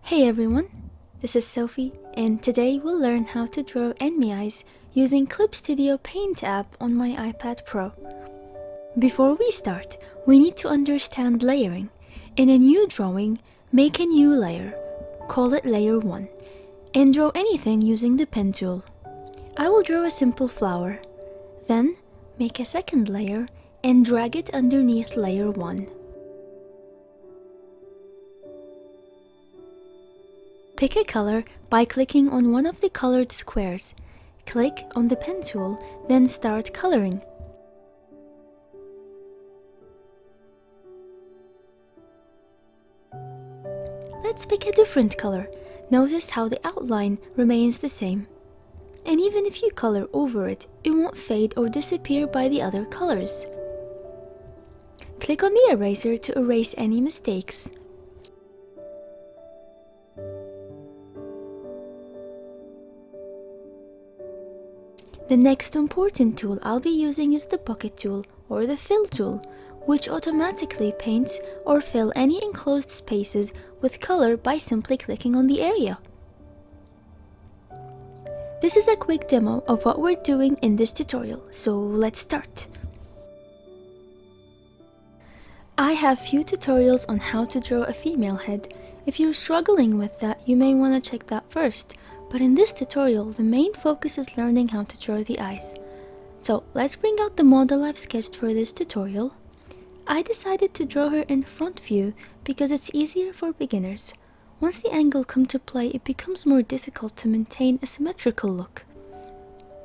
Hey everyone, this is Sophie, and today we'll learn how to draw enemy eyes using Clip Studio Paint app on my iPad Pro. Before we start, we need to understand layering. In a new drawing, make a new layer, call it layer 1, and draw anything using the pen tool. I will draw a simple flower. Then, make a second layer and drag it underneath layer 1. Pick a color by clicking on one of the colored squares. Click on the pen tool, then start coloring. Let's pick a different color. Notice how the outline remains the same. And even if you color over it, it won't fade or disappear by the other colors. Click on the eraser to erase any mistakes. The next important tool I'll be using is the bucket tool or the fill tool, which automatically paints or fill any enclosed spaces with color by simply clicking on the area. This is a quick demo of what we're doing in this tutorial, so let's start. I have few tutorials on how to draw a female head. If you're struggling with that, you may want to check that first. But in this tutorial, the main focus is learning how to draw the eyes. So let's bring out the model I've sketched for this tutorial. I decided to draw her in front view because it's easier for beginners. Once the angle comes to play, it becomes more difficult to maintain a symmetrical look.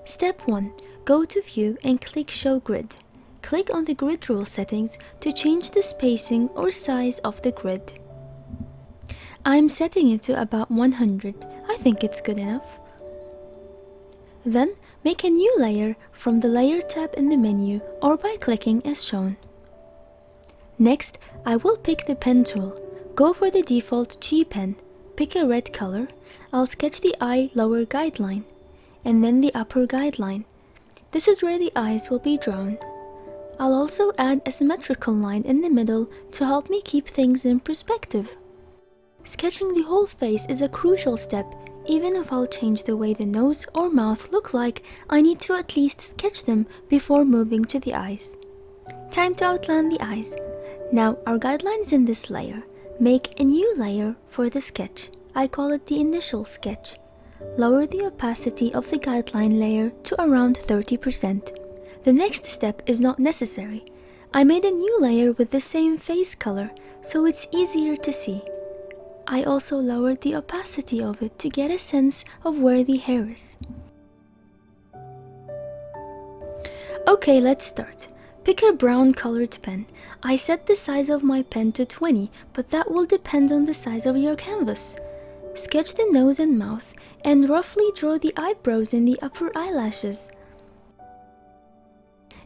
Step 1. Go to View and click Show Grid. Click on the grid rule settings to change the spacing or size of the grid. I'm setting it to about 100. I think it's good enough. Then, make a new layer from the Layer tab in the menu or by clicking as shown. Next, I will pick the pen tool. Go for the default G pen. Pick a red color. I'll sketch the eye lower guideline, and then the upper guideline. This is where the eyes will be drawn. I'll also add a symmetrical line in the middle to help me keep things in perspective. Sketching the whole face is a crucial step. Even if I'll change the way the nose or mouth look like, I need to at least sketch them before moving to the eyes. Time to outline the eyes. Now our guideline is in this layer. Make a new layer for the sketch. I call it the initial sketch. Lower the opacity of the guideline layer to around 30%. The next step is not necessary. I made a new layer with the same face color, so it's easier to see. I also lowered the opacity of it to get a sense of where the hair is. Okay, let's start. Pick a brown colored pen. I set the size of my pen to 20, but that will depend on the size of your canvas. Sketch the nose and mouth, and roughly draw the eyebrows and the upper eyelashes.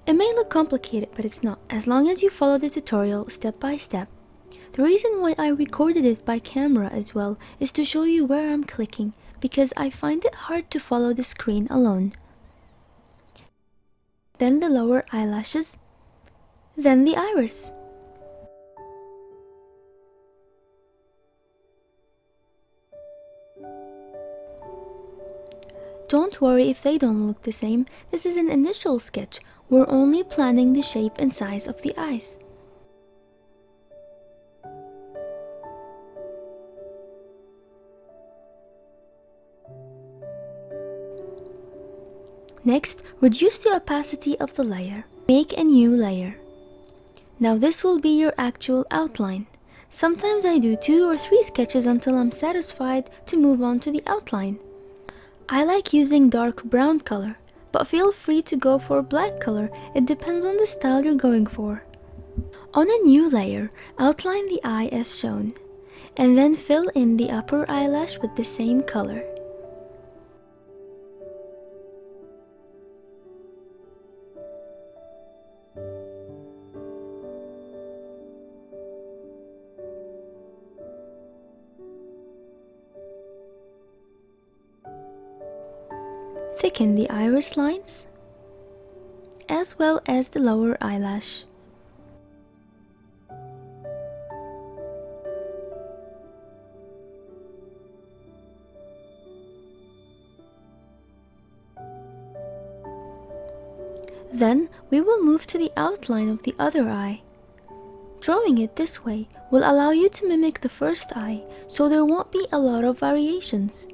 It may look complicated, but it's not, as long as you follow the tutorial step by step. The reason why I recorded it by camera as well is to show you where I'm clicking, because I find it hard to follow the screen alone. Then the lower eyelashes, then the iris. Don't worry if they don't look the same. This is an initial sketch. We're only planning the shape and size of the eyes. Next, reduce the opacity of the layer. Make a new layer. Now this will be your actual outline. Sometimes I do 2 or 3 sketches until I'm satisfied to move on to the outline. I like using dark brown color, but feel free to go for black color. It depends on the style you're going for. On a new layer, outline the eye as shown, and then fill in the upper eyelash with the same color. Thicken the iris lines, as well as the lower eyelash. Then we will move to the outline of the other eye. Drawing it this way will allow you to mimic the first eye, so there won't be a lot of variations.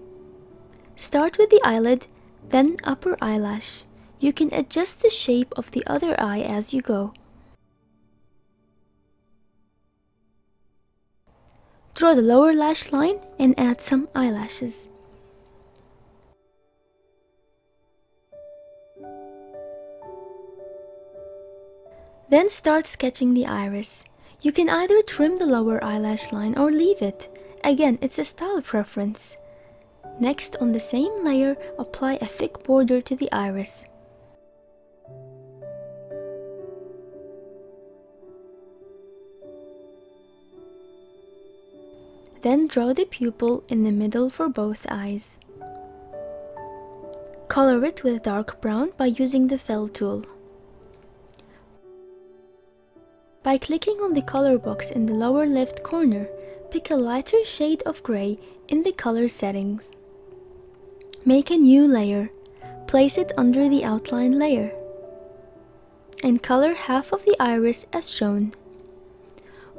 Start with the eyelid, then upper eyelash. You can adjust the shape of the other eye as you go. Draw the lower lash line and add some eyelashes. Then start sketching the iris. You can either trim the lower eyelash line or leave it. Again, it's a style preference. Next, on the same layer, apply a thick border to the iris. Then draw the pupil in the middle for both eyes. Color it with dark brown by using the fill tool. By clicking on the color box in the lower left corner, pick a lighter shade of gray in the color settings. Make a new layer. Place it under the outline layer. And color half of the iris as shown.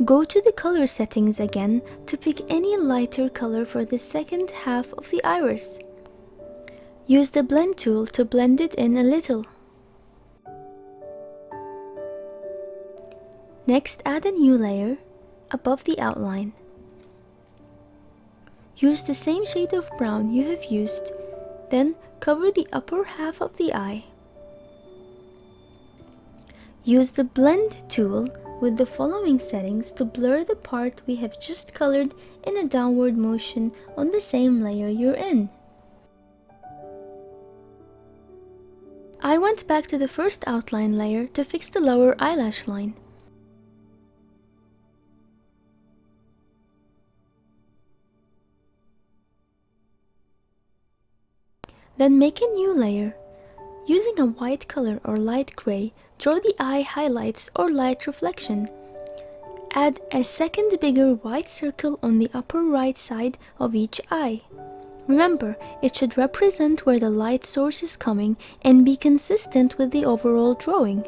Go to the color settings again to pick any lighter color for the second half of the iris. Use the blend tool to blend it in a little. Next, add a new layer above the outline. Use the same shade of brown you have used, then cover the upper half of the eye. Use the blend tool with the following settings to blur the part we have just colored in a downward motion on the same layer you're in. I went back to the first outline layer to fix the lower eyelash line. Then make a new layer. Using a white color or light gray, draw the eye highlights or light reflection. Add a second bigger white circle on the upper right side of each eye. Remember, it should represent where the light source is coming and be consistent with the overall drawing.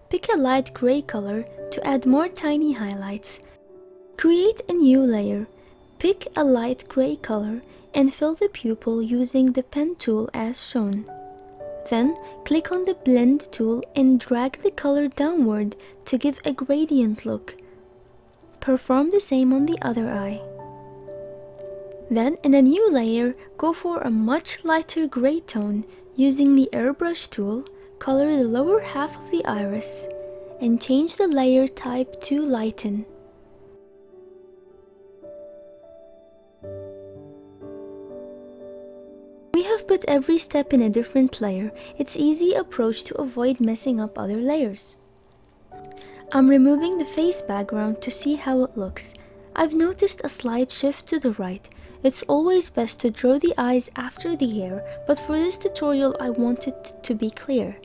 Pick a light gray color to add more tiny highlights. Create a new layer. Pick a light gray color and fill the pupil using the pen tool as shown. Then, click on the blend tool and drag the color downward to give a gradient look. Perform the same on the other eye. Then, in a new layer, go for a much lighter gray tone using the airbrush tool, color the lower half of the iris, and change the layer type to lighten. We have put every step in a different layer. It's an easy approach to avoid messing up other layers. I'm removing the face background to see how it looks. I've noticed a slight shift to the right. It's always best to draw the eyes after the hair, but for this tutorial I want it to be clear.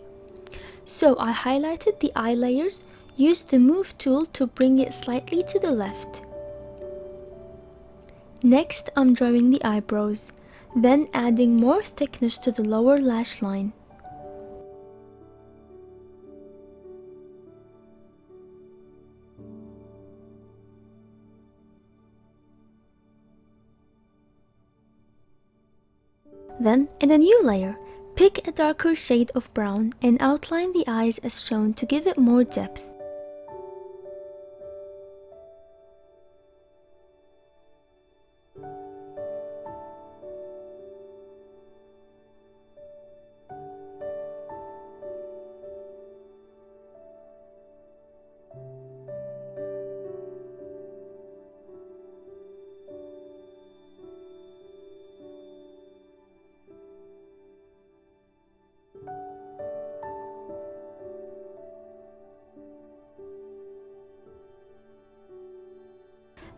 So I highlighted the eye layers, used the move tool to bring it slightly to the left. Next, I'm drawing the eyebrows, then adding more thickness to the lower lash line. Then, in a new layer, pick a darker shade of brown and outline the eyes as shown to give it more depth.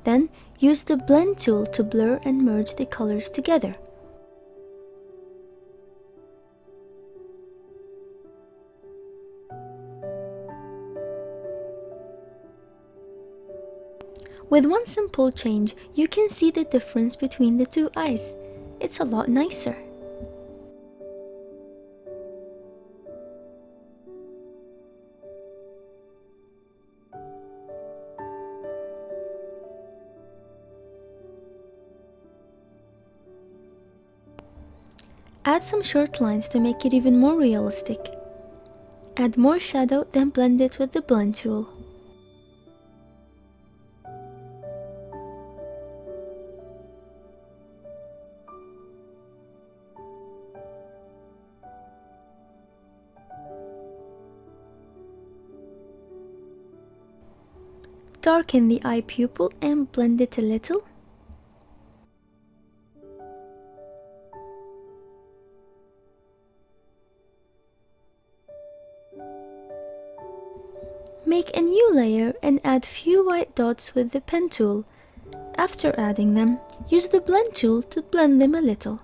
Then, use the blend tool to blur and merge the colors together. With one simple change, you can see the difference between the two eyes. It's a lot nicer. Add some short lines to make it even more realistic. Add more shadow, then blend it with the blend tool. Darken the eye pupil and blend it a little. Make a new layer and add few white dots with the pen tool. After adding them, use the blend tool to blend them a little.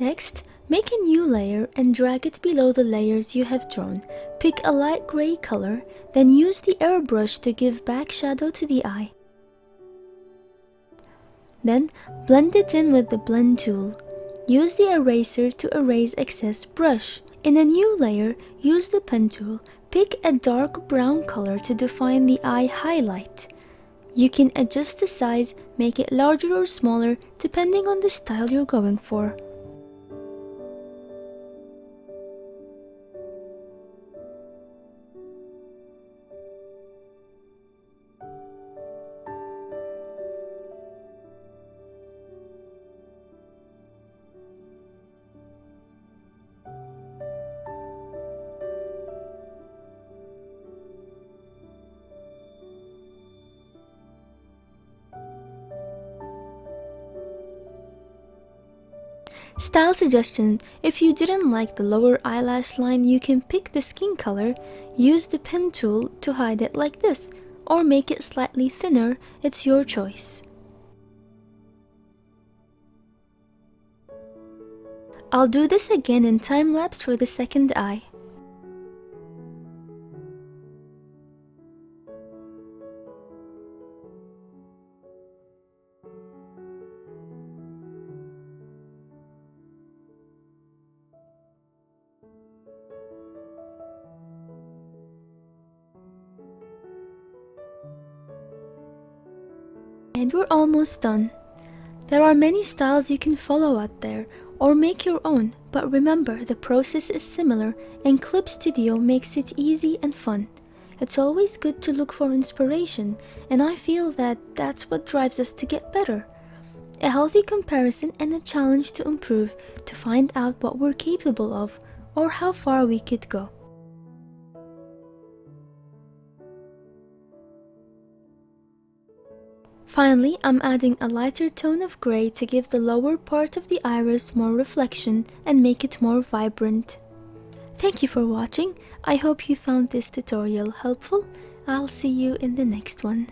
Next, make a new layer and drag it below the layers you have drawn. Pick a light gray color, then use the airbrush to give back shadow to the eye. Then, blend it in with the blend tool. Use the eraser to erase excess brush. In a new layer, use the pen tool. Pick a dark brown color to define the eye highlight. You can adjust the size, make it larger or smaller, depending on the style you're going for. Style suggestion: if you didn't like the lower eyelash line, you can pick the skin color, use the pen tool to hide it like this, or make it slightly thinner. It's your choice. I'll do this again in time-lapse for the second eye. And we're almost done. There are many styles you can follow out there, or make your own, but remember the process is similar and Clip Studio makes it easy and fun. It's always good to look for inspiration, and I feel that that's what drives us to get better. A healthy comparison and a challenge to improve, to find out what we're capable of, or how far we could go. Finally, I'm adding a lighter tone of gray to give the lower part of the iris more reflection and make it more vibrant. Thank you for watching. I hope you found this tutorial helpful. I'll see you in the next one.